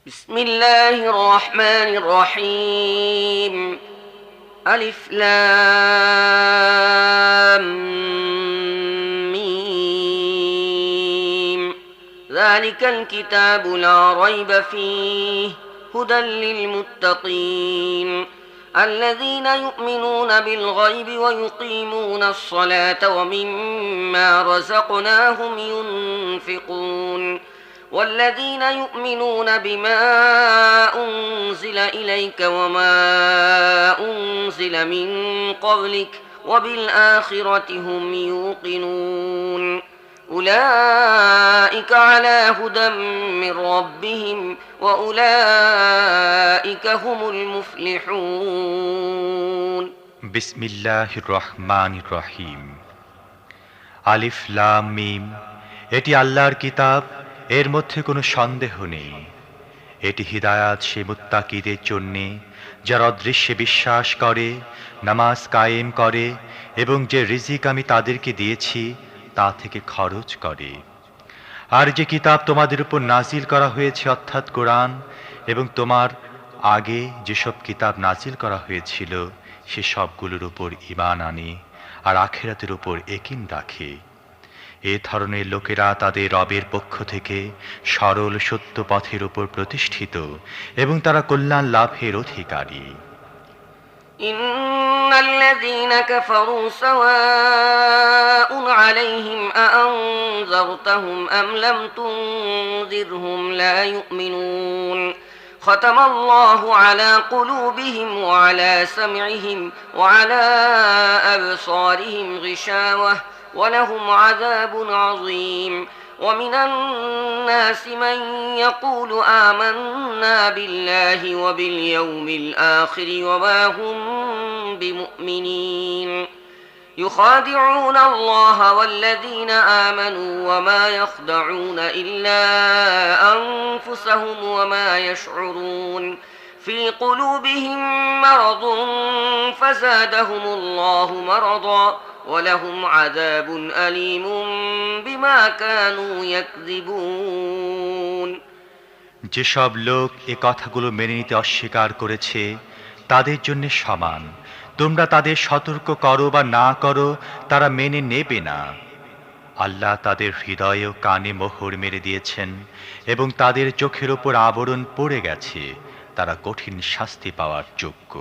بسم الله الرحمن الرحيم ألف لام ميم ذلك الكتاب لا ريب فيه هدى للمتقين الذين يؤمنون بالغيب ويقيمون الصلاة ومما رزقناهم ينفقون والذين يؤمنون بما أنزل إليك وما أنزل من قبلك وبالآخرة هم يوقنون أولئك على هدى من ربهم وأولئك هم المفلحون بسم الله الرحمن الرحيم আলিফ লাম মিম এটি আল্লাহর কিতাব, এর মধ্যে কোনো সন্দেহ নেই। এটি হিদায়াত সে মুত্তাকিদের জন্যে যারা অদৃশ্যে বিশ্বাস করে, নামাজ কায়েম করে এবং যে রিজিক আমি তাদেরকে দিয়েছি তা থেকে খরচ করে। আর যে কিতাব তোমাদের উপর নাজিল করা হয়েছে অর্থাৎ কোরআন, এবং তোমার আগে যেসব কিতাব নাজিল করা হয়েছিল সে সবগুলোর উপর ঈমান আনে আর আখিরাতের উপর ইয়াকিন রাখে। এ ধরনের লোকেরা তাদের রবের পক্ষ থেকে সরল সত্য পথের উপর প্রতিষ্ঠিত এবং তারা কল্যাণ লাভের অধিকারী। إن الذين كفروا سواء عليهم أأنذرتهم أم لم تنذرهم لا يؤمنون ختم الله على قلوبهم وعلى سمعهم وعلى أبصارهم غشاوة ولهم عذاب عظيم ومن الناس من يقول آمنا بالله وباليوم الآخر وما هم بمؤمنين يخادعون الله والذين آمنوا وما يخدعون إلا أنفسهم وما يشعرون في قلوبهم مرض فزادهم الله مرضا ولهم عذاب أليم بما كانوا يكذبون যেসব লোক এ কথাগুলো মেনে নিতে অস্বীকার করেছে তাদের জন্য সমান। তোমরা তাদের সতর্ক করো বা না করো, তারা মেনে নেবে না। আল্লাহ তাদের হৃদয় ও কানে মোহর মেরে দিয়েছেন এবং তাদের চোখের ওপর আবরণ পড়ে গেছে, তারা কঠিন শাস্তি পাওয়ার যোগ্য।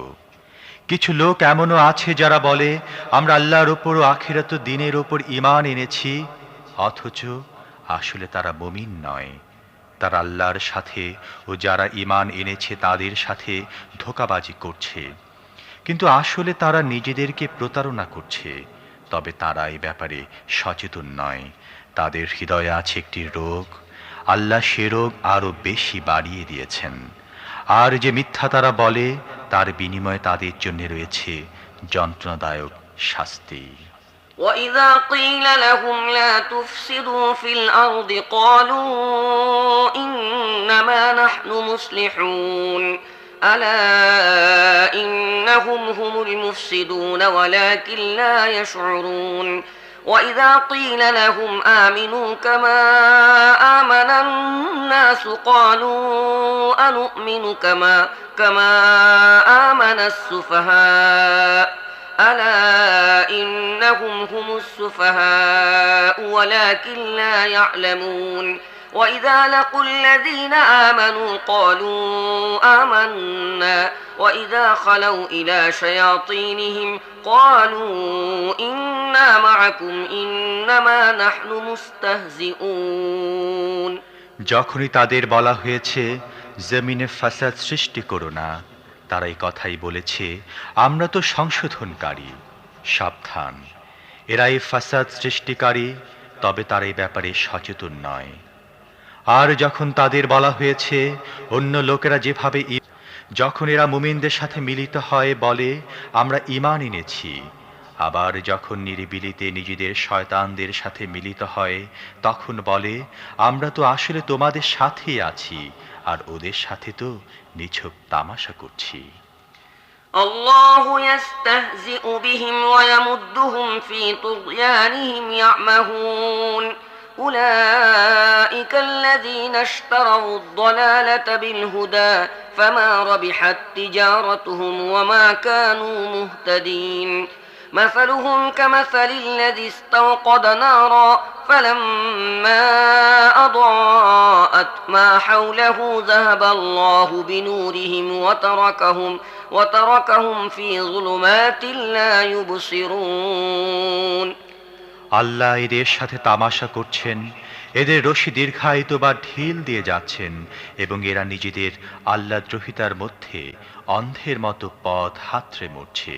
কিছু লোক এমনও আছে যারা বলে আমরা আল্লাহর ওপর ও আখিরাত দিনের ওপর ঈমান এনেছি, অথচ আসলে তারা মুমিন নয়। তারা আল্লাহর সাথে ও যারা ঈমান এনেছে তাদের সাথে ধোঁকাবাজি করছে, কিন্তু আসলে তারা নিজেদেরকে প্রতারণা করছে। তবে তারা এই ব্যাপারে সচেতন নয়। তাদের হৃদয়ে আছে একটি রোগ, আল্লাহ সে রোগ আরো বেশি বাড়িয়ে দিয়েছেন। আর যে মিথ্যা তারা বলে তার বিনিময়ে তাদের জন্য রয়েছে যন্ত্রণাদায়ক শাস্তি। وإذا قيل لهم لا تفسدوا في الأرض قالوا إنما نحن مصلحون ألا إنهم هم المفسدون ولكن لا يشعرون وإذا قيل لهم آمنوا كما آمن الناس قالوا أنؤمن كما آمن السفهاء ألا إنهم هم السفهاء ولكن لا يعلمون وإذا لقوا الذين آمنوا قالوا آمنا وإذا خلوا إلى شياطينهم قالوا إنا معكم إنما نحن مستهزئون যখনই তাদের বলা হয়েছে জমিনে ফাসাদ সৃষ্টি করো না, তারা এই কথাই বলেছে আমরা তো সংশোধনকারী। সাবধান, এরা এই ফাসাদ সৃষ্টিকারী, তবে তারা এই ব্যাপারে সচেতন নয়। আর যখন তাদের বলা হয়েছে অন্য লোকেরা যেভাবে যখন এরা মুমিনদের সাথে মিলিত হয় বলে আমরা ঈমান এনেছি, আবার যখন নিরিবিলিতে নিজেদের শয়তানদের সাথে মিলিত হয় তখন বলে আমরা তো আসলে তোমাদের সাথেই আছি আর ওদের সাথে তো নিছক তামাশা করছি। الله يستهزئ بهم ويمدهم في طغيانهم يعمهون أولئك الذين اشتروا الضلالة بالهدى فما ربحت تجارتهم وما كانوا مهتدين مثلهم كمثل الذي استوقد نارا فلما أضاءت ما حوله ذهب الله بنورهم وتركهم في ظلمات لا يبصرون আল্লাহ এদের সাথে তামাশা করছেন, এদের রশি দীর্ঘায়িত বা ঢিল দিয়ে যাচ্ছেন এবং এরা নিজেদের আল্লাহদ্রোহিতার মধ্যে অন্ধের মতো পথ হাতড়ে মরছে।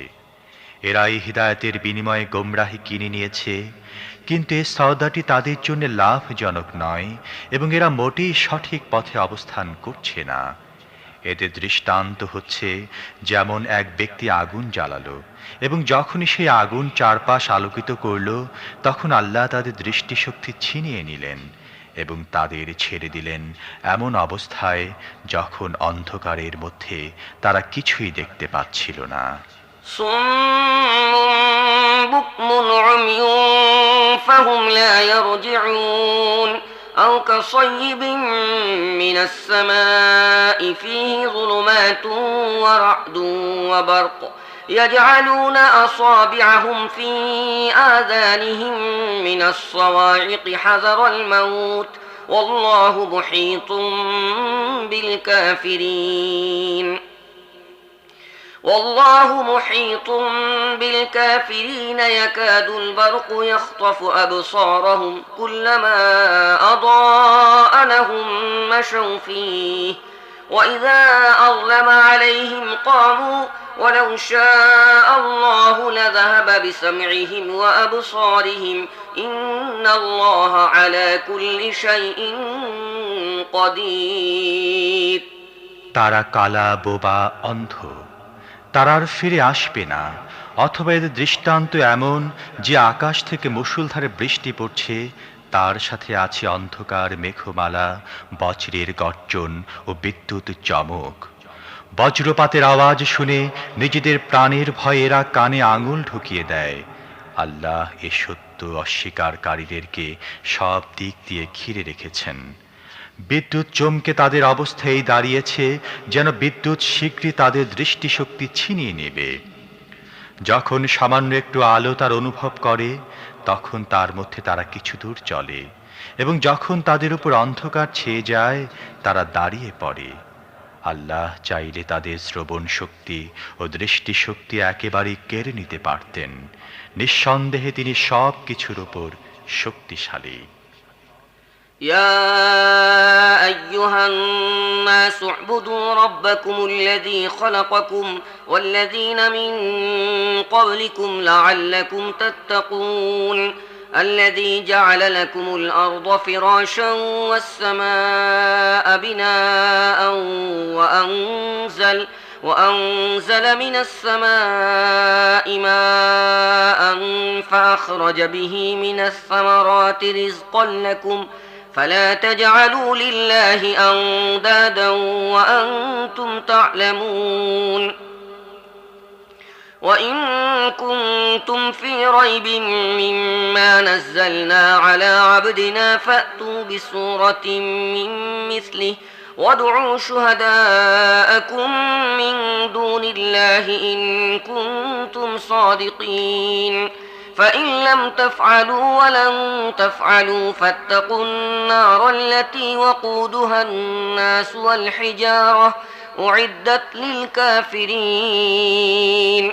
এরা এই হিদায়াতের বিনিময়ে গোমরাহি কিনে নিয়েছে, কিন্তু এই সওদাটি তাদের জন্য লাভজনক নয় এবং এরা মোটেই সঠিক পথে অবস্থান করছে না। এদের দৃষ্টান্ত হচ্ছে যেমন এক ব্যক্তি আগুন জ্বালালো এবং যখনই সেই আগুন চারপাশ আলোকিত করল তখন আল্লাহ তাদের দৃষ্টিশক্তি ছিনিয়ে নিলেন এবং তাদের ছেড়ে দিলেন এমন অবস্থায় যখন অন্ধকারের মধ্যে তারা কিছুই দেখতে পাচ্ছিল না। صم بكم عمي فهم لا يرجعون أو كصيب من السماء فيه ظلمات ورعد وبرق يجعلون أصابعهم في آذانهم من الصواعق حذر الموت والله محيط بالكافرين يكاد البرق يخطف أبصارهم كلما أضاء لهم مشوا فيه وإذا أظلم عليهم قاموا ولو شاء الله لذهب بسمعهم وأبصارهم إن الله على كل شيء قدير তারা কালা, বোবা, অন্ধ, তারা আর ফিরে আসবে না। অথবা এদের দৃষ্টান্ত এমন যে আকাশ থেকে মুষলধারে বৃষ্টি পড়ছে, তার সাথে আছে অন্ধকার মেঘমালা, বজ্রের গর্জন ও বিদ্যুৎ চমক। বজ্রপাতের আওয়াজ শুনে নিজেদের প্রাণের ভয়ে এরা কানে আঙুল ঢুকিয়ে দেয়। আল্লাহ এ সত্য অস্বীকারীদেরকে সব দিক দিয়ে ঘিরে রেখেছেন। বিদ্যুৎ চমকে তাদের অবস্থায় দাঁড়িয়েছে যেন বিদ্যুৎ শীঘ্রই তাদের দৃষ্টিশক্তি ছিনিয়ে নেবে। যখন সামান্য একটু আলো তার অনুভব করে তখন তার মধ্যে তারা কিছু দূর চলে এবং যখন তাদের উপর অন্ধকার ছেয়ে যায় তারা দাঁড়িয়ে পড়ে। আল্লাহ চাইলে তাদের শ্রবণ শক্তি ও দৃষ্টিশক্তি একেবারে কেড়ে নিতে পারতেন। নিঃসন্দেহে তিনি সব কিছুর উপর শক্তিশালী। يا أيها الناس اعبدوا ربكم الذي خلقكم والذين من قبلكم لعلكم تتقون الذي جعل لكم الأرض فراشا والسماء بناء وأنزل من السماء ماء فأخرج به من الثمرات رزقا لكم فلا تجعلوا لله أندادا وأنتم تعلمون وإن كنتم في ريب مما نزلنا على عبدنا فأتوا بسورة من مثله وادعوا شهداءكم من دون الله إن كنتم صادقين فإن لم تفعلوا ولن تفعلوا فاتقوا النار التي وقودها الناس والحجارة أعدت للكافرين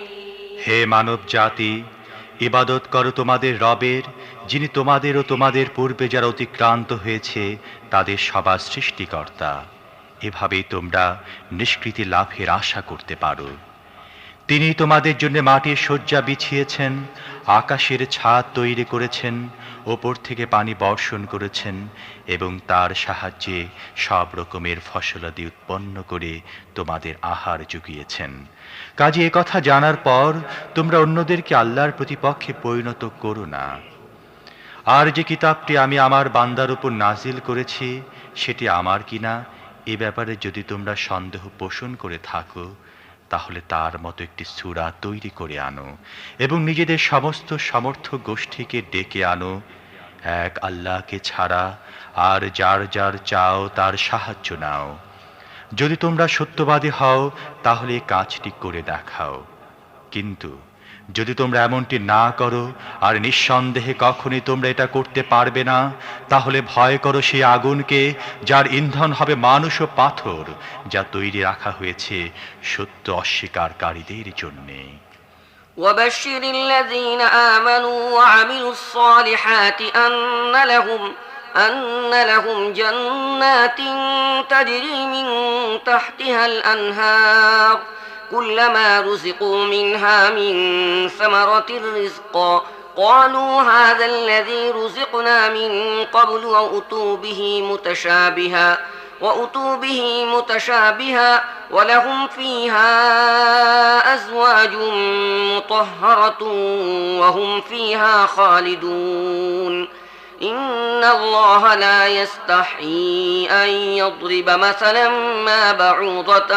হে মানব জাতি, ইবাদত করো তোমাদের রবের, যিনি তোমাদের ও তোমাদের পূর্বে যারা অতিক্রান্ত হয়েছে তাদের সবার সৃষ্টিকর্তা। এভাবেই তোমরা নিষ্কৃতি লাভের আশা করতে পারো। তিনি তোমাদের জন্য মাটির শয্যা বিছিয়েছেন, আকাশের ছাদ তৈরি করেছেন, ওপর থেকে পানি বর্ষণ করেছেন এবং তার সাহায্যে সব রকমের ফসলাদি উৎপন্ন করে তোমাদের আহার জুগিয়েছেন। কাজে এ কথা জানার পর তোমরা অন্যদেরকে আল্লাহর প্রতিপক্ষে পরিণত করো না। আর যে কিতাবটি আমি আমার বান্দার উপর নাজিল করেছি সেটি আমার কিনা, এ ব্যাপারে যদি তোমরা সন্দেহ পোষণ করে থাকো তাহলে তার মতো একটি সূরা তৈরি করে আনো এবং নিজেদের সমস্ত সমর্থক গোষ্ঠীকে ডেকে আনো এক আল্লাহকে ছাড়া, আর যার যার চাও তার সাহায্য নাও। যদি তোমরা সত্যবাদী হও তাহলে এই কাজটি করে দেখাও। কিন্তু যদি তোমরা এমনটি না করো, আর নিঃসন্দেহে কখনই তোমরা এটা করতে পারবে না, তাহলে ভয় করো সেই আগুনকে, যার ইন্ধন হবে মানুষ ও পাথর, যা তৈরি রাখা হয়েছে সত্য অস্বীকারীদের জন্যে। وبشر الذين آمنوا وعملوا الصالحات أن لهم جنات تجري من تحتها الأنهار كلما رزقوا منها من ثمرة رزقا قالوا هذا الذي رزقنا من قبل وأتوا به متشابها ولهم فيها أزواج مطهرة وهم فيها خالدون إن الله لا يستحيي أن يضرب مثلا ما بعوضة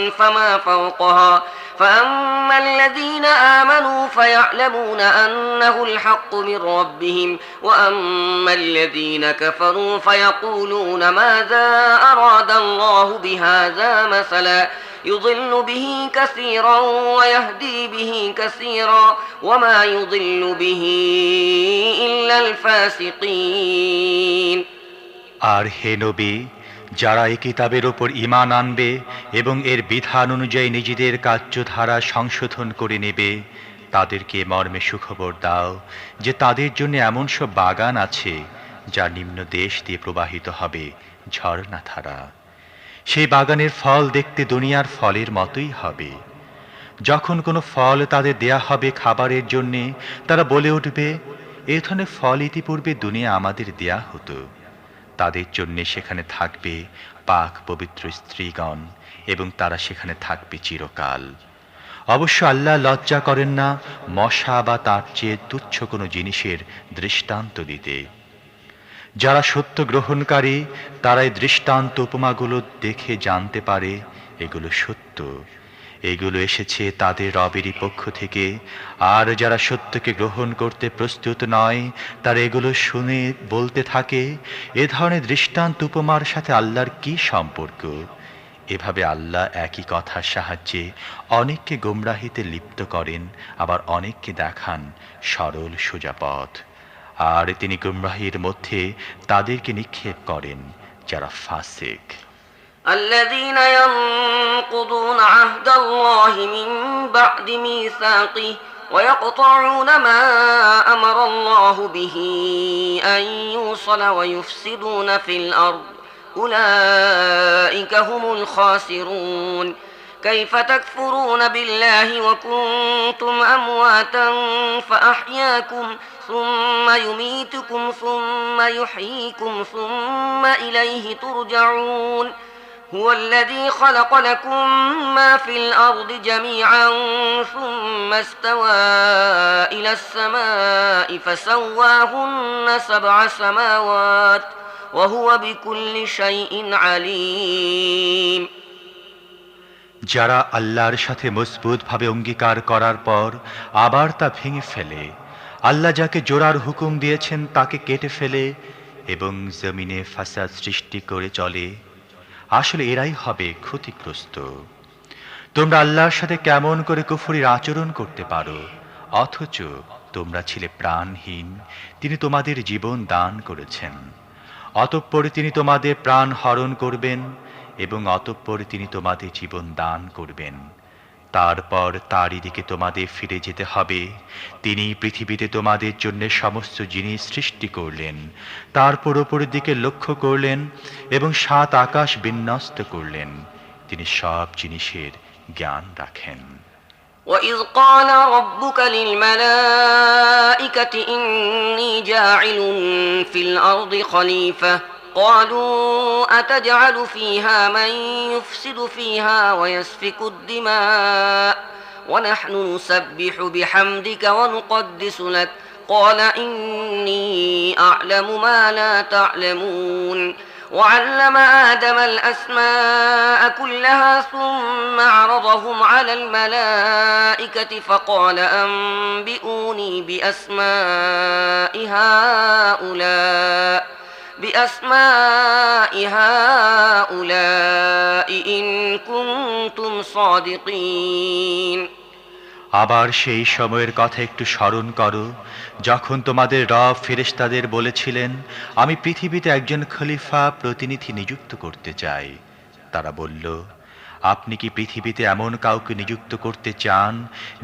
فما فوقها فأما الذين آمنوا فيعلمون أنه الحق من ربهم وأما الذين كفروا فيقولون ماذا أراد الله بهذا مثلا يضل به كثيرا ويهدي به كثيرا وما يضل به إلا الفاسقين। আর হে নবী, যারা এই কিতাবের ওপর ঈমান আনবে এবং এর বিধান অনুযায়ী নিজেদের কার্যধারা সংশোধন করে নেবে, তাদেরকে মর্মে সুখবর দাও যে তাদের জন্য এমন সব বাগান আছে যা নিম্ন দেশ দিয়ে প্রবাহিত হবে ঝর্ণাধারা। সেই বাগানের ফল দেখতে দুনিয়ার ফলের মতোই হবে। যখন কোনো ফল তাদের দেয়া হবে খাবারের জন্যে, তারা বলে উঠবে, এ ধরনের ফল ইতিপূর্বে দুনিয়া আমাদের দেয়া হতো। তাদের জন্য সেখানে থাকবে পাক পবিত্র স্ত্রীগণ এবং তারা সেখানে থাকবে চিরকাল। অবশ্য আল্লাহ লজ্জা করেন না মশা বা তার চেয়ে তুচ্ছ কোনো জিনিসের দৃষ্টান্ত দিতে। যারা সত্য গ্রহণকারী তারা এই দৃষ্টান্ত উপমাগুলো দেখে জানতে পারে এগুলো সত্য, এগুলো এসেছে তাদের রবেরই পক্ষ থেকে। আর যারা সত্যকে গ্রহণ করতে প্রস্তুত নয় তারা এগুলো শুনে বলতে থাকে, এ ধরনের দৃষ্টান্ত উপমার সাথে আল্লাহর কি সম্পর্ক? এভাবে আল্লাহ একই কথার সাহায্যে অনেককে গোমরাহিতে লিপ্ত করেন, আবার অনেককে দেখান সরল সোজা পথ। আর তিনি গোমরাহির মধ্যে তাদেরকে নিক্ষেপ করেন যারা ফাসিক। الذين ينقضون عهد الله من بعد ميثاقه ويقطعون ما أمر الله به أن يوصل ويفسدون في الأرض أولئك هم الخاسرون كيف تكفرون بالله وكنتم أمواتا فأحياكم ثم يميتكم ثم يحييكم ثم إليه ترجعون هو الذي خلق لكم ما في الأرض جميعا ثم استوى إلى السماء فسواهن 7 سماوات وهو بكل شيء عليم। যারা আল্লাহর সাথে মজবুতভাবে অঙ্গীকার করার পর আবার তা ভেঙে ফেলে, আল্লাহ যাকে জোড়ার হুকুম দিয়েছেন তাকে কেটে ফেলে এবং জমিনে ফাসাদ সৃষ্টি করে চলে, আসলে এরাই হবে ক্ষতিগ্রস্ত। তোমরা আল্লাহর সাথে কেমন করে কুফরির আচরণ করতে পারো, অথচ তোমরা ছিলে প্রাণহীন। তিনি তোমাদের জীবন দান করেছেন, অতঃপর তিনি তোমাদের প্রাণ হরণ করবেন এবং অতঃপর তিনি তোমাদের জীবন দান করবেন। তারপর তারই দিকে তোমাদের ফিরে যেতে হবে। তিনি পৃথিবীতে তোমাদের জন্য সমস্ত জিনিস সৃষ্টি করলেন, তারপর উপরের দিকে লক্ষ্য করলেন এবং 7 আকাশ বিন্যস্ত করলেন। তিনি সব জিনিসের জ্ঞান রাখেন। وَإِذْ قَالَ رَبُّكَ لِلْمَلَائِكَةِ إِنِّي جَاعِلٌ فِي الْأَرْضِ خَلِيفَةً قالوا أتجعل فيها من يفسد فيها ويسفك الدماء ونحن نسبح بحمدك ونقدس لك قال إني أعلم ما لا تعلمون وعلم آدم الأسماء كلها ثم عرضهم على الملائكة فقال أنبئوني بأسماء هؤلاء إن كنتم صادقين আবার সেই সময়ের কথা একটু স্মরণ করো যখন তোমাদের রব ফেরেশতাদের বলেছিলেন আমি পৃথিবীতে একজন খলিফা প্রতিনিধি নিযুক্ত করতে চাই। তারা বলল আপনি কি পৃথিবীতে এমন কাউকে নিযুক্ত করতে চান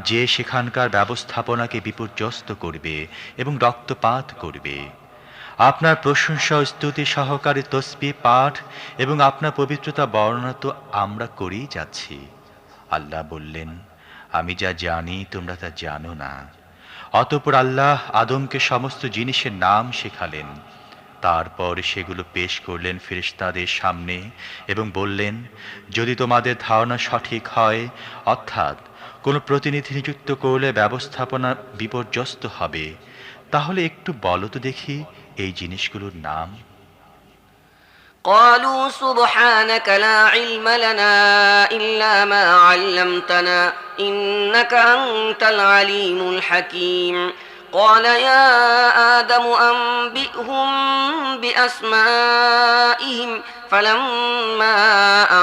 যে সেখানকার ব্যবস্থাপনাকে বিপর্যস্ত করবে এবং রক্তপাত করবে? আপনার প্রশংসা ও স্তুতি সহকারে তসবিহ পাঠ এবং আপনার পবিত্রতা বর্ণনা তো আমরা করেই যাচ্ছি। আল্লাহ বললেন আমি যা জানি তোমরা তা জানো না। অতঃপর আল্লাহ আদমকে সমস্ত জিনিসের নাম শেখালেন। তারপর সেগুলো পেশ করলেন ফেরেশতাদের সামনে এবং বললেন যদি তোমাদের ধারণা সঠিক হয়, অর্থাৎ কোনো প্রতিনিধি নিযুক্ত করলে ব্যবস্থাপনা বিপর্যস্ত হবে, তাহলে একটু বলো তো দেখি এই জিনিসগুলোর নাম। قالوا سبحانك لا علم لنا إلا ما علمتنا إنك أنت العليم الحكيم قال يا آدم أنبئهم بأسمائهم فلما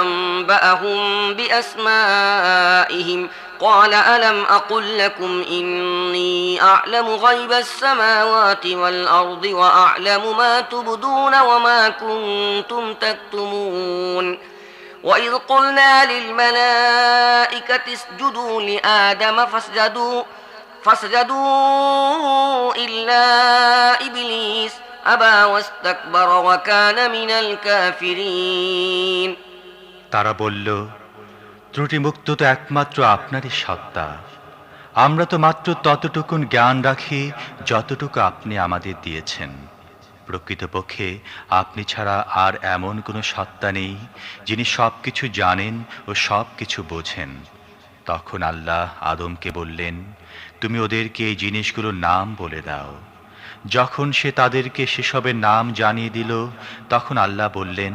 أنبأهم بأسمائهم قال ألم أقل لكم إني أعلم غيب السماوات والأرض وأعلم ما تبدون وما كنتم تكتمون وإذ قلنا للملائكة اسجدوا لآدم فاسجدوا إلا إبليس أبى واستكبر وكان من الكافرين তারা বলল ত্রুটিমুক্ত তো একমাত্র আপনারই সত্তা। আমরা তো মাত্র ততটুকুন জ্ঞান রাখি যতটুকু আপনি আমাদের দিয়েছেন। প্রকৃতপক্ষে আপনি ছাড়া আর এমন কোনো সত্তা নেই যিনি সব কিছু জানেন ও সব কিছু বোঝেন। তখন আল্লাহ আদমকে বললেন তুমি ওদেরকে এই জিনিসগুলোর নাম বলে দাও। যখন সে তাদেরকে সেসবের নাম জানিয়ে দিল তখন আল্লাহ বললেন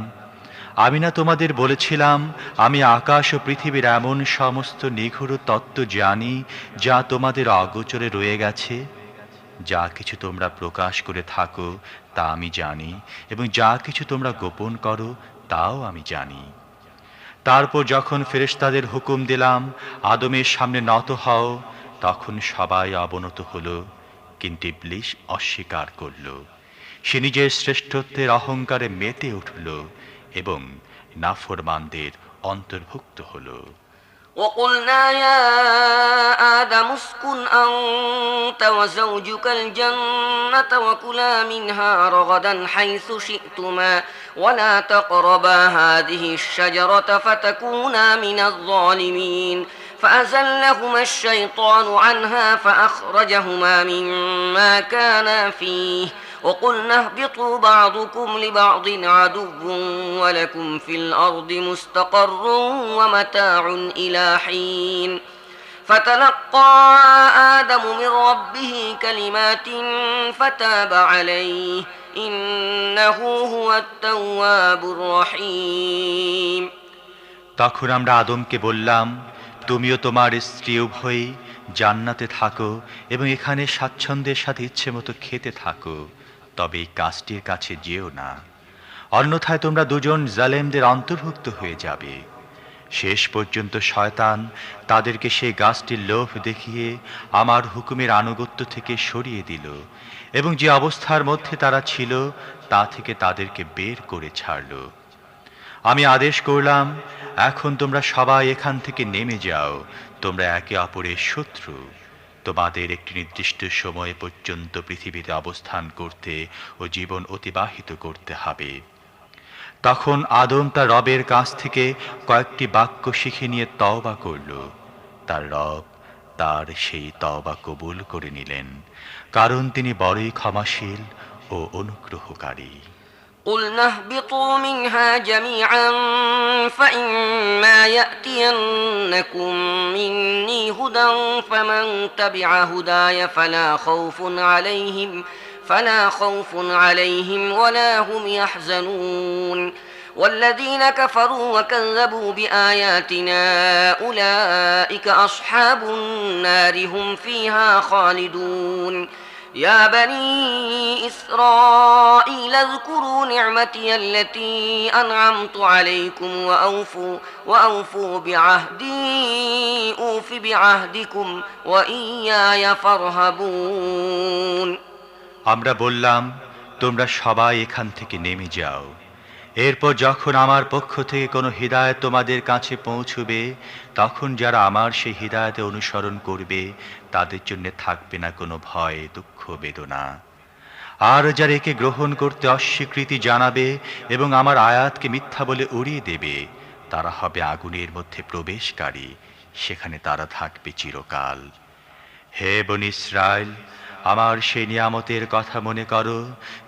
আমি না তোমাদের বলেছিলাম আমি আকাশ ও পৃথিবীর এমন সমস্ত নিগূঢ় তত্ত্ব জানি যা তোমাদের অগোচরে রয়ে গেছে। যা কিছু তোমরা প্রকাশ করে থাকো তা আমি জানি এবং যা কিছু তোমরা গোপন করো তাও আমি জানি। তারপর যখন ফেরেশতাদের হুকুম দিলাম আদমের সামনে নত হও, তখন সবাই অবনত হলো, কিন্তু ইবলীস অস্বীকার করল। সে নিজের শ্রেষ্ঠত্বের অহংকারে মেতে উঠল এবং নাফরমানদের অন্তর্ভুক্ত হলো। وقلنا يا آدم اسكن أنت وزوجك الجنة وكلا منها رغدا حيث شئتما ولا تقربا هذه الشجرة فتكونا من الظالمين فأزلهما الشيطان عنها فأخرجهما مما كانا فيه وقلنا اهبطوا بعضكم لبعض عدو ولكم في الأرض مستقر ومتاع إلى حين فتلقى آدم من ربه كلمات فتاب عليه إنه هو التواب الرحيم তখন আমরা আদমকে বললাম তুমিও তোমার স্ত্রী উভয়ই জান্নাতে থাকো এবং এখানে স্বাচ্ছন্দ্যের সাথে ইচ্ছে মতো খেতে থাকো, তবে এই গাছটির কাছে যেও না, অন্যথায় তোমরা দুজন জালেমদের অন্তর্ভুক্ত হয়ে যাবে। শেষ পর্যন্ত শয়তান তাদেরকে সেই গাছটির লোভ দেখিয়ে আমার হুকুমের আনুগত্য থেকে সরিয়ে দিল এবং যে অবস্থার মধ্যে তারা ছিল তা থেকে তাদেরকে বের করে ছাড়ল। আমি আদেশ করলাম এখন তোমরা সবাই এখান থেকে নেমে যাও, তোমরা একে অপরের শত্রু। তোমাদের একটি নির্দিষ্ট সময় পর্যন্ত পৃথিবীতে অবস্থান করতে ও জীবন অতিবাহিত করতে হবে। তখন আদম তার রবের কাছ থেকে কয়েকটি বাক্য শিখে নিয়ে তওবা করল। তার রব তার সেই তওবা কবুল করে নিলেন, কারণ তিনি বড়ই ক্ষমাশীল ও অনুগ্রহকারী। قلنا اهبطوا منها جميعا فإما يأتينكم مني هدى فمن تبع هداي فلا خوف عليهم ولا هم يحزنون والذين كفروا وكذبوا بآياتنا أولئك أصحاب النار هم فيها خالدون يا بني إسرائيل اذكروا نعمتي التي أنعمت عليكم وأوفوا بعهدي أوف بعهدكم وإياي فارهبون আমরা বললাম, তোমরা সবাই এখান থেকে নেমে যাও। এরপর যখন আমার পক্ষ থেকে কোনো হিদায়াত তোমাদের কাছে পৌঁছবে, তখন যারা আমার সেই হিদায়াতে অনুসরণ করবে তাদের জন্য থাকবে না কোনো ভয়, দুঃখ, বেদনা। আর যারা একে গ্রহণ করতে অস্বীকৃতি জানাবে এবং আমার আয়াতকে মিথ্যা বলে উড়িয়ে দেবে, তারা হবে আগুনের মধ্যে প্রবেশকারী, সেখানে তারা থাকবে চিরকাল। হে বনী ইসরাইল, আমার সেই নিয়ামতের কথা মনে করো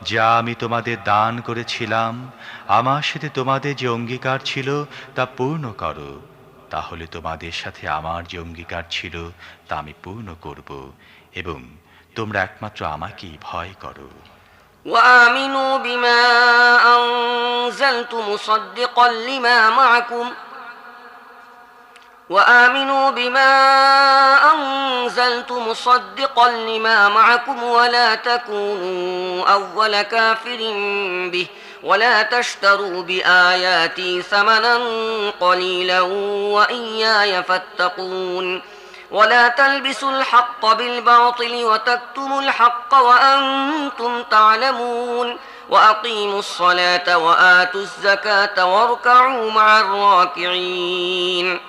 যা আমি তোমাদের দান করেছিলাম। আমার সাথে তোমাদের যে অঙ্গীকার ছিল তা পূর্ণ করো, তাহলে তোমাদের সাথে আমার যে অঙ্গীকার ছিল তা আমি পূর্ণ করব, এবং তোমরা একমাত্র আমাকেই ভয় করো। وآمنوا بما أنزلت مصدقا لما معكم ولا تكونوا أول كافر به ولا تشتروا بآياتي ثمنا قليلا وإياي فاتقون ولا تلبسوا الحق بالباطل وتكتموا الحق وأنتم تعلمون وأقيموا الصلاة وآتوا الزكاة واركعوا مع الراكعين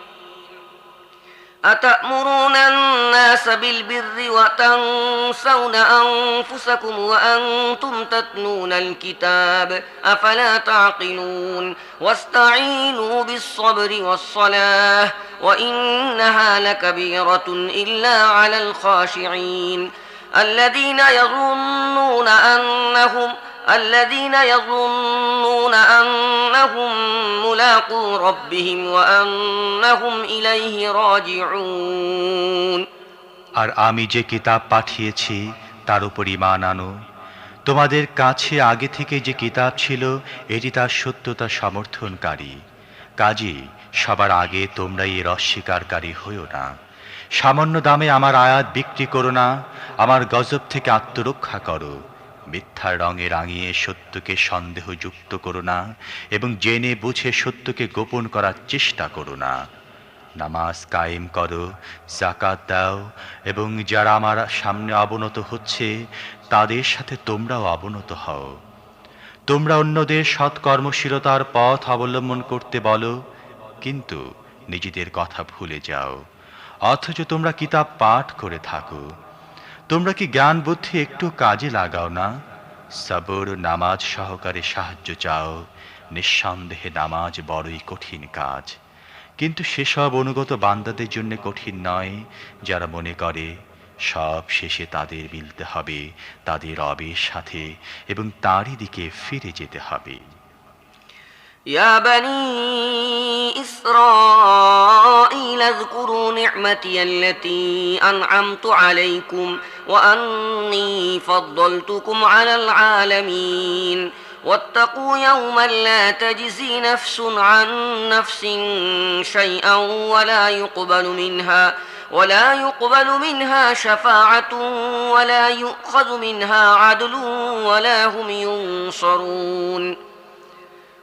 أتأمرون الناس بالبر وتنسون أنفسكم وأنتم تتلون الكتاب أفلا تعقلون واستعينوا بالصبر والصلاة وإنها لكبيرة إلا على الخاشعين الذين يظنون أنهم ملاقو ربهم وأنهم إليه راجعون আর আমি যে কিতাব পাঠিয়েছি তার উপর ঈমান আনো। তোমাদের কাছে আগে থেকে যে কিতাব ছিল এটি তার সত্যতা সমর্থনকারী। কাজেই সবার আগে তোমরাই এর অস্বীকারী হইও না। সামান্য দামে আমার আয়াত বিক্রি করো না। আমার গজব থেকে আত্মরক্ষা করো। মিথ্যার রঙে রাঙিয়ে সত্যকে সন্দেহযুক্ত করো না, এবং জেনে বুঝে সত্যকে গোপন করার চেষ্টা করো না। নামাজ কায়েম করো, যাকাত দাও, এবং যারা আমার সামনে অবনত হচ্ছে তাদের সাথে তোমরাও অবনত হও। তোমরা অন্যদের সৎকর্মশীলতার পথ অবলম্বন করতে বলো, কিন্তু নিজেদের কথা ভুলে যাও, অথচ তোমরা কিতাব পাঠ করে থাকো। তোমরা কি জ্ঞান বুদ্ধি একটু কাজে লাগাও না? সবর নামাজ সহকারে সাহায্য চাও। নিঃসন্দেহে নামাজ বড়ই কঠিন কাজ, কিন্তু সেসব অনুগত বান্দাদের জন্য কঠিন নয় যারা মনে করে সব শেষে তাদের মিলতে হবে তাদের রবের সাথে এবং তারই দিকে ফিরে যেতে হবে। يا بني إسرائيل اذكروا نعمتي التي أنعمت عليكم وأني فضلتكم على العالمين واتقوا يوما لا تجزي نفس عن نفس شيئا ولا يقبل منها شفاعة ولا يؤخذ منها عدل ولا هم ينصرون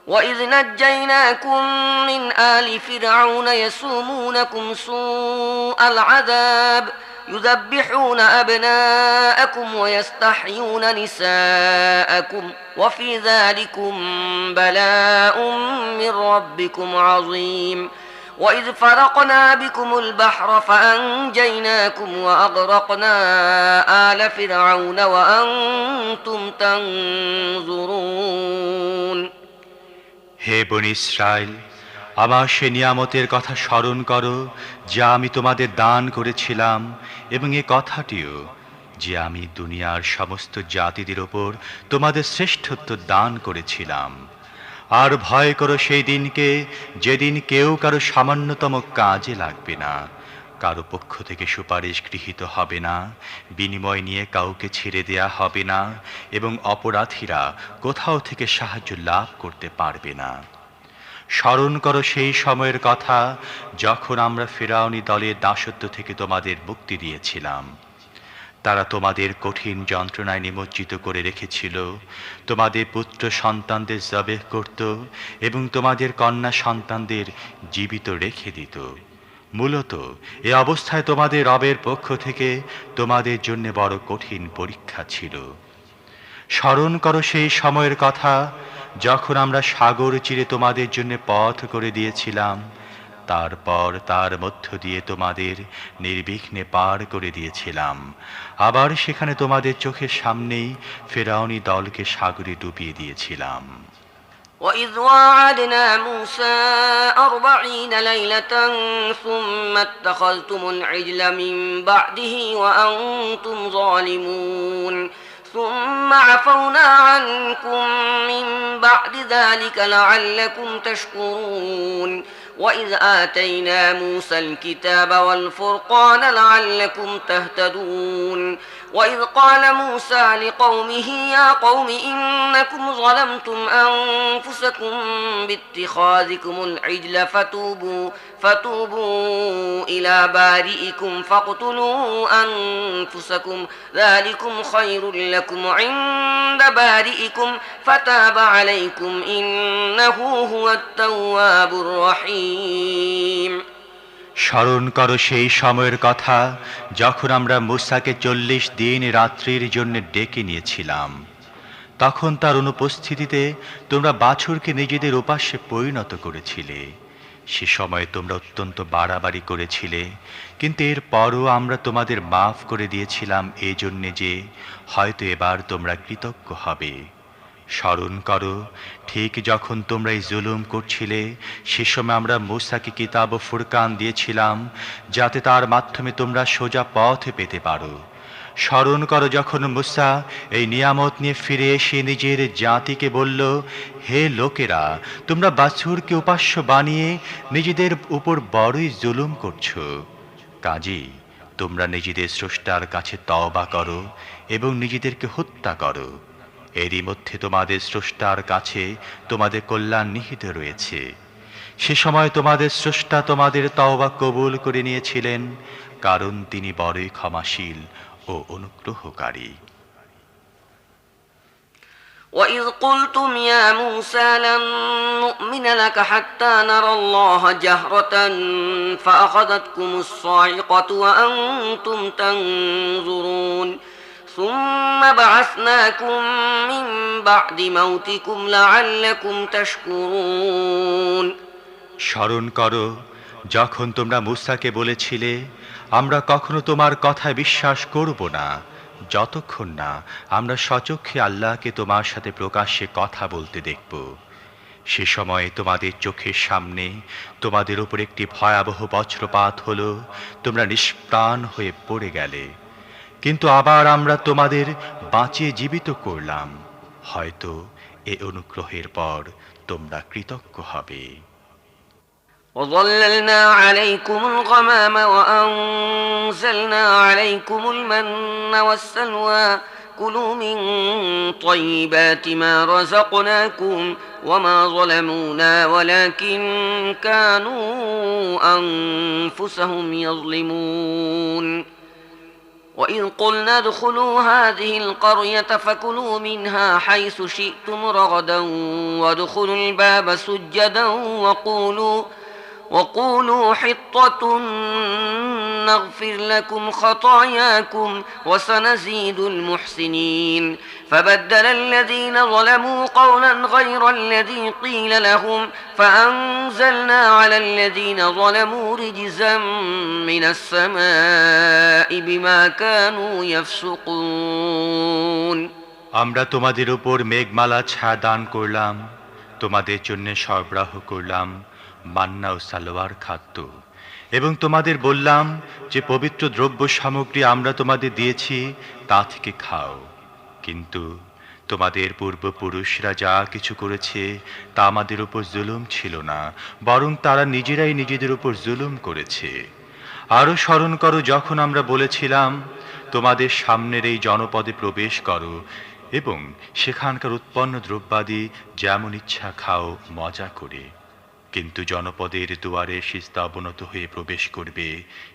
وإذ نجيناكم من آل فرعون يسومونكم سوء العذاب يذبحون أبناءكم ويستحيون نساءكم وفي ذلكم بلاء من ربكم عظيم وإذ فرقنا بكم البحر فأنجيناكم وأغرقنا آل فرعون وأنتم تنظرون হে বনী ইসরাইল, আমার সে নিয়ামতের কথা স্মরণ করো যা আমি তোমাদের দান করেছিলাম, এবং এ কথাটিও যে আমি দুনিয়ার সমস্ত জাতিদের ওপর তোমাদের শ্রেষ্ঠত্ব দান করেছিলাম। আর ভয় করো সেই দিনকে যেদিন কেউ কারো সামান্যতম কাজে লাগবে না, কারো পক্ষ থেকে সুপারিশ গৃহীত হবে না, বিনিময় নিয়ে কাউকে ছেড়ে দেয়া হবে না এবং অপরাধীরা কোথাও থেকে সাহায্য লাভ করতে পারবে না। স্মরণ করো সেই সময়ের কথা যখন আমরা ফিরআউনী দলের দাসত্ব থেকে তোমাদের মুক্তি দিয়েছিলাম। তারা তোমাদের কঠিন যন্ত্রণায় নিমজ্জিত করে রেখেছিল, তোমাদের পুত্র সন্তানদের জবেহ করত এবং তোমাদের কন্যা সন্তানদের জীবিত রেখে দিত। মূলত এ অবস্থায় তোমাদের রবের পক্ষ থেকে তোমাদের জন্য বড় কঠিন পরীক্ষা ছিল। স্মরণ করো সেই সময়ের কথা যখন আমরা সাগর চিরে তোমাদের জন্য পথ করে দিয়েছিলাম, তারপর তার মধ্য দিয়ে তোমাদের নির্বিঘ্নে পার করে দিয়েছিলাম। আবার সেখানে তোমাদের চোখের সামনেই ফিরআউনী দলকে সাগরে ডুবিয়ে দিয়েছিলাম। وإذ واعدنا موسى 40 ليلة ثم اتخذتم العجل من بعده وأنتم ظالمون ثم عفونا عنكم من بعد ذلك لعلكم تشكرون وإذ آتينا موسى الكتاب والفرقان لعلكم تهتدون وإذ قال موسى لقومه يا قوم إنكم ظلمتم أنفسكم باتخاذكم العجل فتوبوا إلى بارئكم فاقتلوا أنفسكم ذلكم خير لكم عند بارئكم فتاب عليكم إنه هو التواب الرحيم। স্মরণ করো সেই সময়ের কথা যখন আমরা মূসাকে 40 দিন রাত্রির জন্য ডেকে নিয়েছিলাম। তখন তার অনুপস্থিতিতে তোমরা বাছুরকে নিজেদের উপাস্যে পরিণত করেছিলে। সে সময় তোমরা অত্যন্ত বাড়াবাড়ি করেছিলে, কিন্তু এর পরও আমরা তোমাদের মাফ করে দিয়েছিলাম এজন্যে যে হয়তো এবার তোমরা কৃতজ্ঞ হবে। স্মরণ করো ঠিক যখন তোমরা এই জুলুম করছিলে সে সময় আমরা মূসাকে কিতাব ও ফুরকান দিয়েছিলাম যাতে তার মাধ্যমে তোমরা সোজা পথ পেতে পারো। স্মরণ করো যখন মূসা এই নিয়ামত নিয়ে ফিরে এসে নিজের জাতিকে বলল, হে লোকেরা, তোমরা বাছুরকে উপাস্য বানিয়ে নিজেদের উপর বড়ই জুলুম করছো। কাজেই তোমরা নিজেদের স্রষ্টার কাছে তওবা করো এবং নিজেদেরকে হত্যা করো। এরই মধ্যে তোমাদের স্রষ্টার কাছে তোমাদের কল্যাণ নিহিত রয়েছে। সে সময় তোমাদের স্রষ্টা তোমাদের তওবা কবুল করে নিয়েছিলেন, কারণ তিনি বড়ই ক্ষমাশীল ও অনুগ্রহকারী। وإذ قلتم يا موسى لن نؤمن لك حتى نرى الله جهرة فأخذتكم الصاعقة وأنتم تنظرون ثم بعثناكم من بعد موتكم لعلكم تشكرون। স্মরণ করো যখন তোমরা মূসাকে বলেছিলে, আমরা কখনো তোমার কথায় বিশ্বাস করব না যতক্ষণ না আমরা স্বচক্ষে আল্লাহকে তোমার সাথে প্রকাশ্যে কথা বলতে দেখব। সে সময় তোমাদের চোখের সামনে তোমাদের উপর একটি ভয়াবহ বজ্রপাত হলো, তোমরা নিষ্প্রাণ হয়ে পড়ে গেলে, কিন্তু আবার আমরা তোমাদের বাঁচিয়ে জীবিত করলাম। হয়তো এ অনুগ্রহের পর তোমরা কৃতজ্ঞ হবে। وظللنا عليكم الغمام وأنزلنا عليكم المن والسلوى كلوا من طيبات ما رزقناكم وما ظلمونا ولكن كانوا أنفسهم يظلمون وإذ قلنا ادخلوا هذه القرية فكلوا منها حيث شئتم رغدا وادخلوا الباب سجدا وقولوا حطة نغفر لكم خطاياكم وسنزيد المحسنين فبدل الذين ظلموا قولا غير الذي قيل لهم فأنزلنا على الذين ظلموا رجزا من السماء بما كانوا يفسقون। আমরা তোমাদের উপর মেঘমালা ছায়া দান করলাম, তোমাদের জন্য সরবরাহ করলাম মান্না ও সালোয়ার খাদ্য, এবং তোমাদের বললাম যে পবিত্র দ্রব্য সামগ্রী আমরা তোমাদের দিয়েছি তা থেকে খাও। কিন্তু তোমাদের পূর্বপুরুষরা যা কিছু করেছে তা আমাদের উপর জুলুম ছিল না, বরং তারা নিজেরাই নিজেদের উপর জুলুম করেছে। আরো স্মরণ করো যখন আমরা বলেছিলাম তোমাদের সামনের এই জনপদে প্রবেশ করো এবং সেখানকার উৎপন্ন দ্রব্যাদি যেমন ইচ্ছা খাও মজা করে, কিন্তু জনপদের দুয়ারে সিজদা অবনত হয়ে প্রবেশ করবে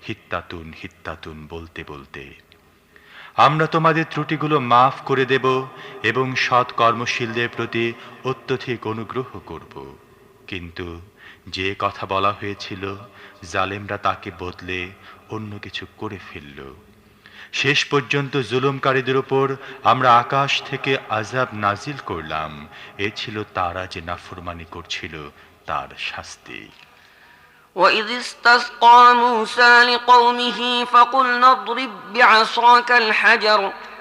হিত্তাতুন হিত্তাতুন বলতে বলতে। আমরা তোমাদের ত্রুটিগুলো মাফ করে দেব এবং সৎ কর্মশীলদের প্রতি অত্যধিক অনুগ্রহ করব। কিন্তু যে কথা বলা হয়েছিল জালেমরা তাকে বদলে অন্য কিছু করে ফেলল। শেষ পর্যন্ত জুলুমকারীদের উপর আমরা আকাশ থেকে আযাব নাজিল করলাম। এ ছিল তারা যে নাফরমানি করছিল তার শাস্তি। وإذ استسقى موسى لقومه فقلنا اضرب بعصاك الحجر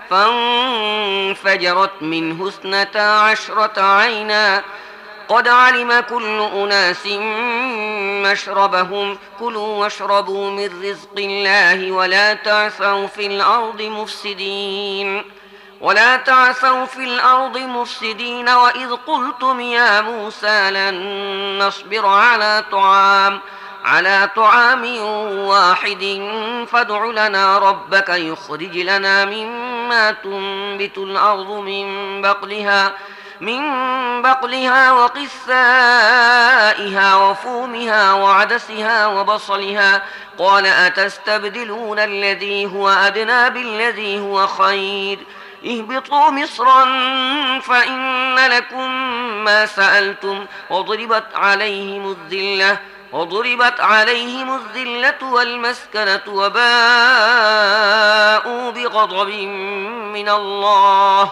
فانفجرت منه 12 عينا قد علم كل أناس مشربهم كلوا واشربوا من رزق الله ولا تعثوا في الأرض مفسدين وإذ قلتم يا موسى لن نصبر على طعام واحد فادع لنا ربك يخرج لنا مما تنبت الأرض من بقلها وقثائها وفومها وعدسها وبصلها قال أتستبدلون الذي هو أدنى بالذي هو خير اهبطوا مصرا فإن لكم ما سألتم وضربت عليهم الذلة والمسكنة وباءوا بغضب من الله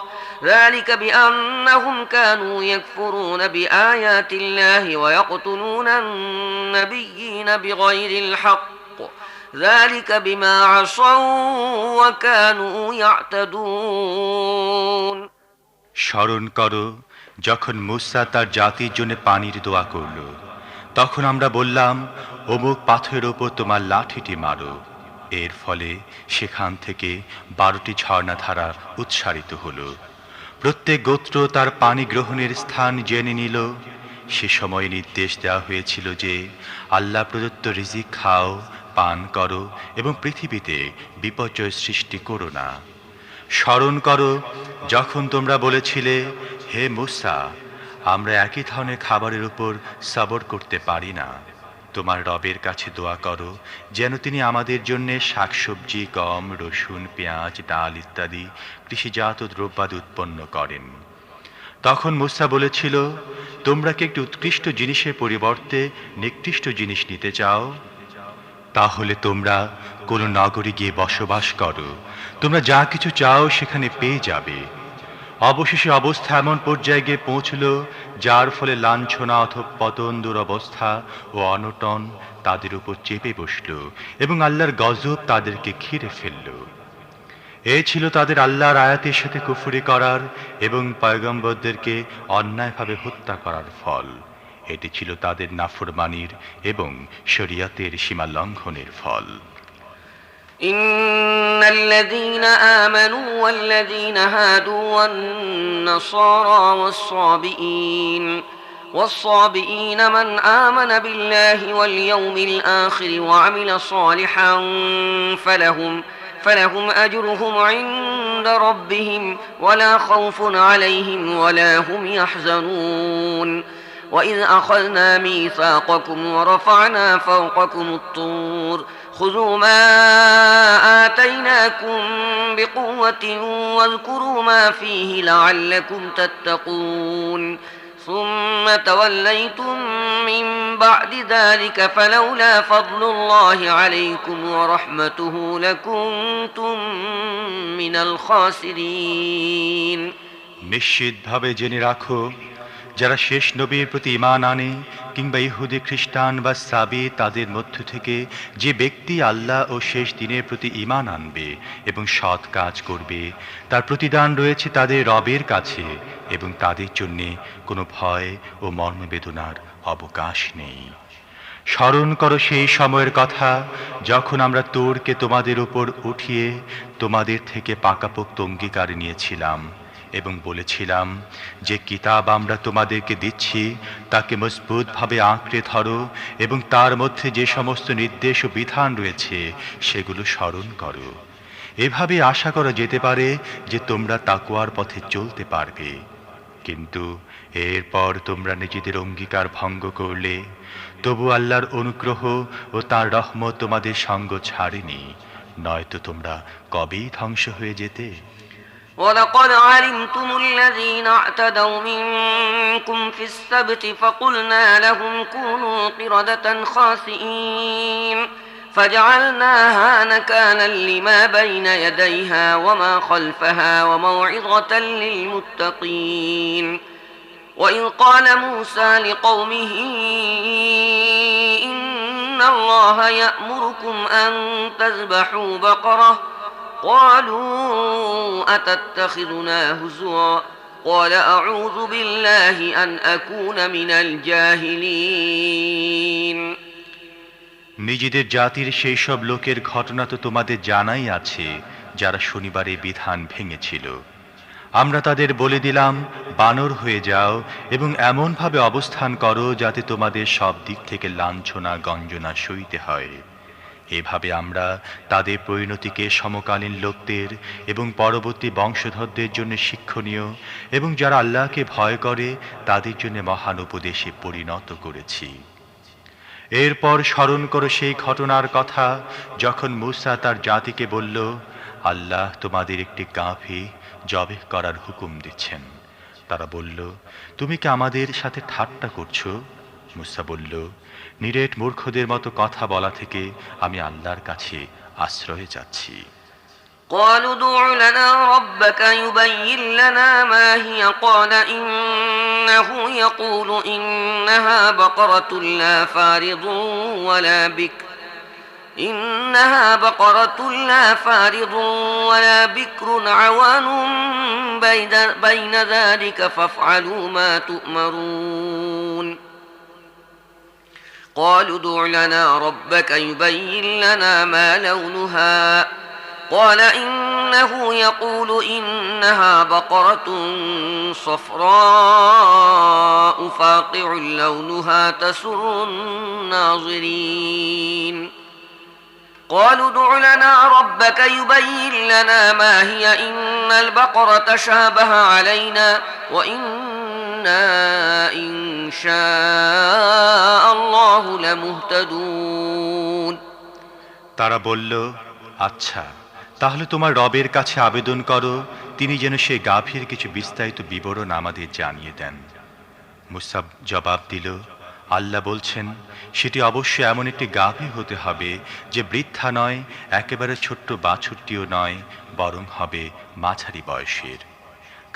ذلك بأنهم كانوا يكفرون بآيات الله ويقتلون النبيين بغير الحق ذلك بما عصوا وكانوا يعتدون। স্মরণ করো যখন মূসা তার জাতির জন্য পানির দোয়া করল, তখন আমরা বললাম অমুক পাথরের ওপর তোমার লাঠিটি মারো। এর ফলে সেখান থেকে 12টি ঝর্ণাধারা উৎসারিত হলো। প্রত্যেক গোত্র তার পানি গ্রহণের স্থান জেনে নিল। সে সময় নির্দেশ দেওয়া হয়েছিল যে আল্লাহ প্রদত্ত রিজিক খাও, পান করো এবং পৃথিবীতে বিপর্যয় সৃষ্টি করো না। স্মরণ করো যখন তোমরা বলেছিলে, হে মূসা, আমরা একই ধরনের খাবারের উপর সবর করতে পারি না। তোমার রবের কাছে দোয়া করো যেন তিনি আমাদের জন্য শাকসবজি, গম, রসুন, পেঁয়াজ, ডাল ইত্যাদি কৃষিজাত দ্রব্যাদি উৎপন্ন করেন। তখন মূসা বলেছিল, তোমরা কি একটি উৎকৃষ্ট জিনিসের পরিবর্তে নিকৃষ্ট জিনিস নিতে চাও? তাহলে তোমরা কোনো নগরে গিয়ে বসবাস করো, তোমরা যা কিছু চাও সেখানে পেয়ে যাবে। অবশেষে অবস্থা এমন পর্যায়ে গিয়ে পৌঁছল যার ফলে লাঞ্ছনা অধঃপতন, দুরবস্থা ও অনটন তাদের উপর চেপে বসল এবং আল্লাহর গজব তাদেরকে ঘিরে ফেলল। এ ছিল তাদের আল্লাহর আয়াতের সাথে কুফরি করার এবং পয়গম্বরদেরকে অন্যায়ভাবে হত্যা করার ফল। এটি ছিল তাদের নাফরমানির এবং শরিয়তের সীমা লঙ্ঘনের ফল। إن الذين آمنوا والذين هادوا والنصارى والصابئين من آمن بالله واليوم الآخر وعمل صالحا فلهم أجرهم عند ربهم ولا خوف عليهم ولا هم يحزنون وإذ أخذنا ميثاقكم ورفعنا فوقكم الطور خذوا ما آتيناكم بقوة واذكروا ما فيه لعلكم تتقون ثم توليتم من بعد ذلك فلولا فضل الله عليكم ورحمته لكنتم من الخاسرين। নিশ্চিতভাবে জেনে রাখো, যারা শেষ নবীর প্রতি ঈমান আনে কিংবা ইহুদি, খ্রিস্টান বা সাবি তাদের মধ্য থেকে যে ব্যক্তি আল্লাহ ও শেষ দিনের প্রতি ঈমান আনবে এবং সৎ কাজ করবে, তার প্রতিদান রয়েছে তাদের রবের কাছে এবং তাদের জন্যে কোনো ভয় ও মর্মবেদনার অবকাশ নেই। স্মরণ করো সেই সময়ের কথা যখন আমরা তুরকে তোমাদের উপর উঠিয়ে তোমাদের থেকে পাকাপোক্ত অঙ্গীকার নিয়েছিলাম এবং বলেছিলাম যে কিতাব আমরা তোমাদেরকে দিচ্ছি তাকে মজবুতভাবে আঁকড়ে ধরো এবং তার মধ্যে যে সমস্ত নির্দেশ ও বিধান রয়েছে সেগুলো স্মরণ করো। এভাবে আশা করা যেতে পারে যে তোমরা তাকওয়ার পথে চলতে পারবে। কিন্তু এরপর তোমরা নিজেদের অঙ্গীকার ভঙ্গ করলে, তবু আল্লাহর অনুগ্রহ ও তার রহমত তোমাদের সঙ্গ ছাড়েনি, নয়তো তোমরা কবেই ধ্বংস হয়ে যেতে। ولقد علمتم الذين اعتدوا منكم في السبت فقلنا لهم كونوا قردة خاسئين فجعلناها نكالا لما بين يديها وما خلفها وموعظة للمتقين وإذ قال موسى لقومه إن الله يأمركم أن تذبحوا بقرة قالوا أتتخذنا هزوا قال أعوذ بالله أن أكون من الجاهلين নিজেদের জাতির সেই সব লোকের ঘটনা তো তোমাদের জানাই আছে যারা শনিবারে বিধান ভেঙেছিল। আমরা তাদের বলে দিলাম, বানর হয়ে যাও এবং এমনভাবে অবস্থান করো যাতে তোমাদের সব দিক থেকে লাঞ্ছনা গঞ্জনা সইতে হয়। এভাবে আমরা তাদের পরিণতিকে সমকালীন লোকদের এবং পরবর্তী বংশধরদের জন্য শিক্ষণীয় এবং যারা আল্লাহকে ভয় করে তাদের জন্য মহান উপদেশে পরিণত করেছি। এরপর স্মরণ করো সেই ঘটনার কথা যখন মূসা তার জাতিকে বলল, আল্লাহ তোমাদের একটি গাভী জবেহ করার হুকুম দিচ্ছেন। তারা বলল, তুমি কি আমাদের সাথে ঠাট্টা করছো? মূসা বলল, নিরেট মূর্খদের মতো কথা বলা থেকে আমি আল্লাহর কাছে আশ্রয়ে যাচ্ছি। قالوا ادع لنا ربك يبين لنا ما هي قال إنه يقول إنها بقرة لا فارض ولا بكر عوان بين ذلك فافعلوا ما تؤمرون قالوا ادع لنا ربك يبين لنا ما لونها قال إنه يقول إنها بقرة صفراء فاقع لونها تسر الناظرين قالوا ادع لنا ربك يبين لنا ما هي إن البقرة شابه علينا وإنا إن شاء الله لمهتدون তারা বলল, আচ্ছা, তাহলে তোমার রবের কাছে আবেদন করো তিনি যেন সেই গাভীর কিছু বিস্তারিত বিবরণ আমাদের জানিয়ে দেন। মূসা জবাব দিল, আল্লাহ বলছেন, সেটি অবশ্যই এমন একটি গাভী হতে হবে যে বৃদ্ধা নয়, একেবারে ছোট্ট বাছুরটিও নয়, বরং হবে মাঝারি বয়সের।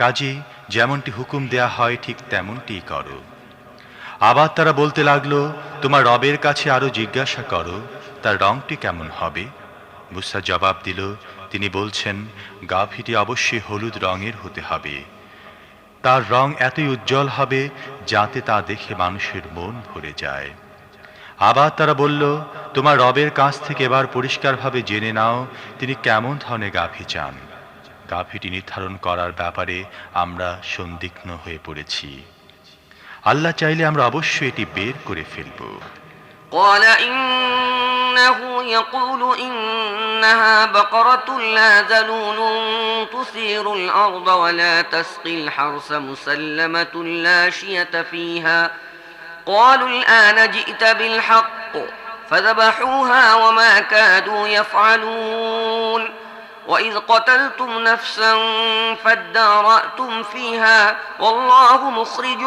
কাজেই যেমনটি হুকুম দেয়া হয় ঠিক তেমনটিই করো। আবার তারা বলতে লাগলো, তোমার রবের কাছে আরো জিজ্ঞাসা করো তার রংটি কেমন হবে। মূসা জবাব দিল, তিনি বলছেন, গাভীটি অবশ্যই হলুদ রঙের হতে হবে। তার রং এতই উজ্জ্বল হবে যাতে তা দেখে মানুষের মন ভরে যায়। আবার তারা বলল, তোমার রবের কাছ থেকে এবার পরিষ্কারভাবে জেনে নাও তিনি কেমন ধরনের গাভী চান। গাভীটি নির্ধারণ করার ব্যাপারে আমরা সন্দিগ্ধ হয়ে পড়েছি। আল্লাহ চাইলে আমরা অবশ্যই এটি বের করে ফেলব। قال إنه يقول إنها بقرة لا ذلول تثير الأرض ولا تسقي الحرث مسلمة لا شية فيها قالوا الآن جئت بالحق فذبحوها وما كادوا يفعلون وإذ قتلتم نفسا فادارأتم فيها والله مخرج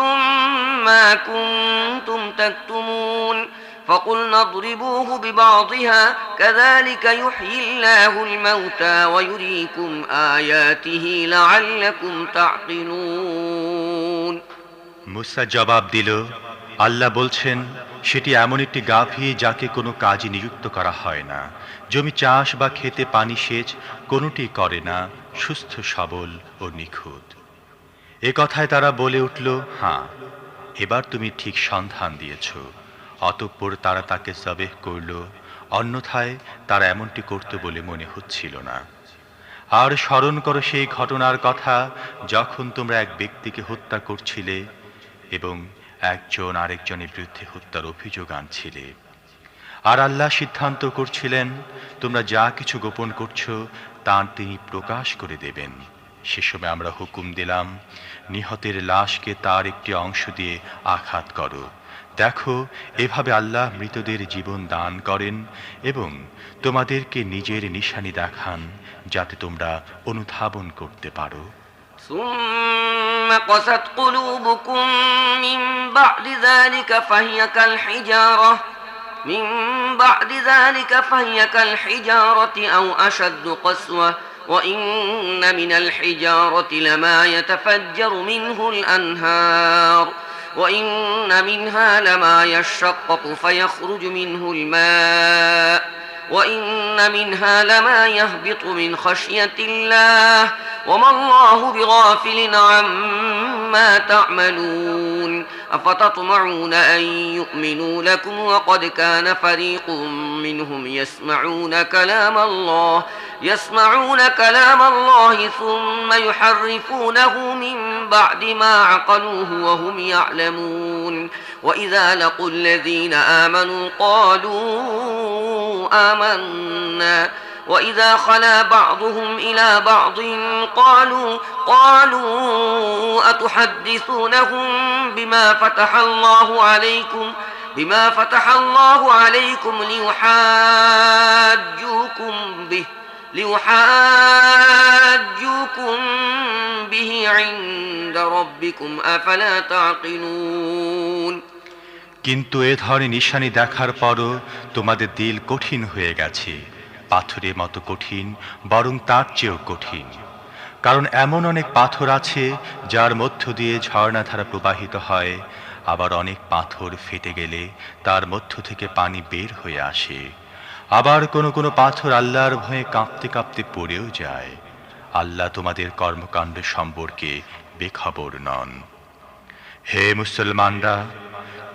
ما كنتم تكتمون فقلنا اضربوه ببعضها كذلك يحيي الله الموتى ويريكم آياته لعلكم تعقلون মূসা জবাব দিল, আল্লাহ বলছেন, সেটি এমন একটি গাভী যাকে কোনো কাজে নিযুক্ত করা হয় না, জমি চাষ বা খেতে পানি সেচ কোনোটি করে না, সুস্থ সবল ও নিখুঁত। এ কথায় তারা বলে উঠল, হ্যাঁ, এবার তুমি ঠিক সন্ধান দিয়েছ। অতঃপর তারা তাকে জবেহ করল, অন্যথায় তারা এমনটি করত বলে মনে হচ্ছিল না। আর স্মরণ করো সেই ঘটনার কথা যখন তোমরা এক ব্যক্তিকে হত্যা করছিলে এবং একজন আরেকজনের বিরুদ্ধে হত্যার অভিযোগ আনছিলে। আর আল্লাহ সিদ্ধান্ত করছিলেন তোমরা যা কিছু গোপন করছো তা তিনি প্রকাশ করে দেবেন। সে সময় আমরা হুকুম দিলাম, নিহতের লাশকে তার একটি অংশ দিয়ে আঘাত করো। দেখো, এভাবে আল্লাহ মৃতদের জীবন দান করেন এবং তোমাদেরকে নিজের নিশানি দেখান, যাতে তোমরা অনুধাবন করতে পারো। ثم قست قلوبكم من بعد ذلك فهي كالحجارة أو أشد قسوة وإن من الحجارة لما يتفجر منه الأنهار وإن منها لما يشقق فيخرج منه الماء وإن منها لما يهبط من خشية الله وما الله بغافل عما تعملون أفتطمعون أن يؤمنوا لكم وقد كان فريق منهم يسمعون كلام الله ثم يحرفونه من بعد ما عقلوه وهم يعلمون وإذا لقوا الذين آمنوا قالوا آمنا وإذا خلا بعضهم إلى بعض قالوا أتحدثونهم بما فتح الله عليكم ليحاجوكم به عند ربكم أفلا تعقلون। কিন্তু এ ধরনের নিশানি দেখার পরও তোমাদের দিল কঠিন হয়ে গেছে, পাথরের মতো কঠিন, বরং তার চেয়েও কঠিন। কারণ এমন অনেক পাথর আছে যার মধ্য দিয়ে ঝর্ণাধারা প্রবাহিত হয়, আবার অনেক পাথর ফেটে গেলে তার মধ্য থেকে পানি বের হয়ে আসে। আবার কোনো কোনো পাথর আল্লাহর ভয়ে কাঁপতে কাঁপতে পড়েও যায়। আল্লাহ তোমাদের কর্মকাণ্ড সম্পর্কে বেখবর নন। হে মুসলমানরা,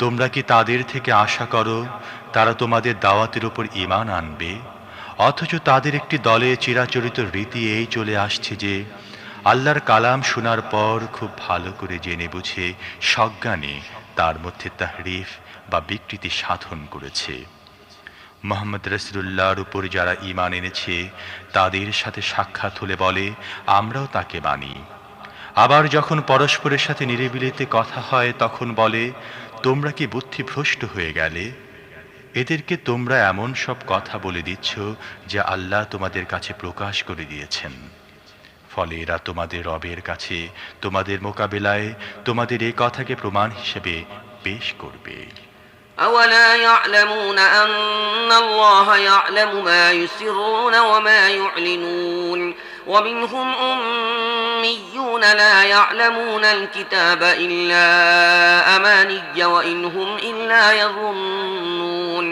তোমরা কি তাদের থেকে আশা করো তারা তোমাদের দাওয়াতের উপর ঈমান আনবে? অথচ তাদের একটি দলে চিরাচরিত রীতি এই চলে আসছে যে আল্লাহর কালাম শোনার পর খুব ভালো করে জেনে বুঝে সজ্ঞানে তার মধ্যে তাহরিফ বা বিকৃতি সাধন করেছে। মুহাম্মদ রাসূলুল্লাহর উপর যারা ঈমান এনেছে তাদের সাথে সাক্ষাৎ হলে বলে আমরাও তাকে মানি। আবার যখন পরস্পরের সাথে নিরিবিলিতে কথা হয় তখন বলে তোমরা কি বুদ্ধিভ্রষ্ট হয়ে গেলে? এদেরকে তোমরা এমন সব কথা বলে দিচ্ছ যা আল্লাহ তোমাদের কাছে প্রকাশ করে দিয়েছেন। ফলে এরা তোমাদের রবের কাছে তোমাদের মোকাবিলায় তোমাদের এই কথাকে প্রমাণ হিসেবে পেশ করবে। أولا يعلمون أن الله يعلم ما يسرون وما يعلنون ومنهم أميون لا يعلمون الكتاب إلا أماني وإن هم إلا يظنون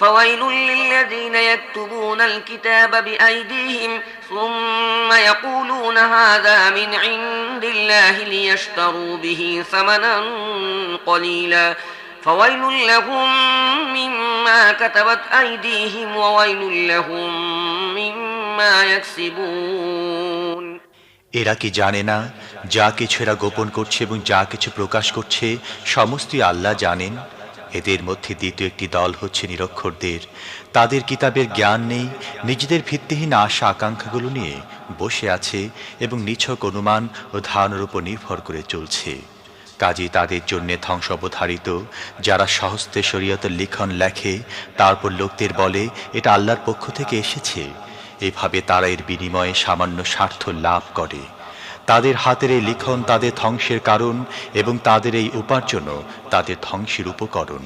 فويل للذين يكتبون الكتاب بأيديهم ثم يقولون هذا من عند الله ليشتروا به ثمنا قليلا فويل لهم مما كتبت أيديهم وويل لهم مما يكسبون। এরা কি জানে না যা কিছু এরা গোপন করছে এবং যা কিছু প্রকাশ করছে সমস্তই আল্লাহ জানেন? এদের মধ্যে দ্বিতীয় একটি দল হচ্ছে নিরক্ষরদের। তাদের কিতাবের জ্ঞান নেই, নিজেদের ভিত্তিহীন আশা আকাঙ্ক্ষাগুলো নিয়ে বসে আছে এবং নিছক অনুমান ও ধারণার উপর নির্ভর করে চলছে। কাজী তাদের জন্য ধ্বংস অবধারিত, যারা সহস্তে শরীয়তের লিখন লেখে তারপর লোকদের বলে এটা আল্লাহর পক্ষ থেকে এসেছে। এভাবে তারা এর বিনিময়ে সামান্য স্বার্থ লাভ করে। তাদের হাতের এই লিখন তাদের ধ্বংসের কারণ এবং তাদের এই উপার্জনও তাদের ধ্বংসের উপকরণ।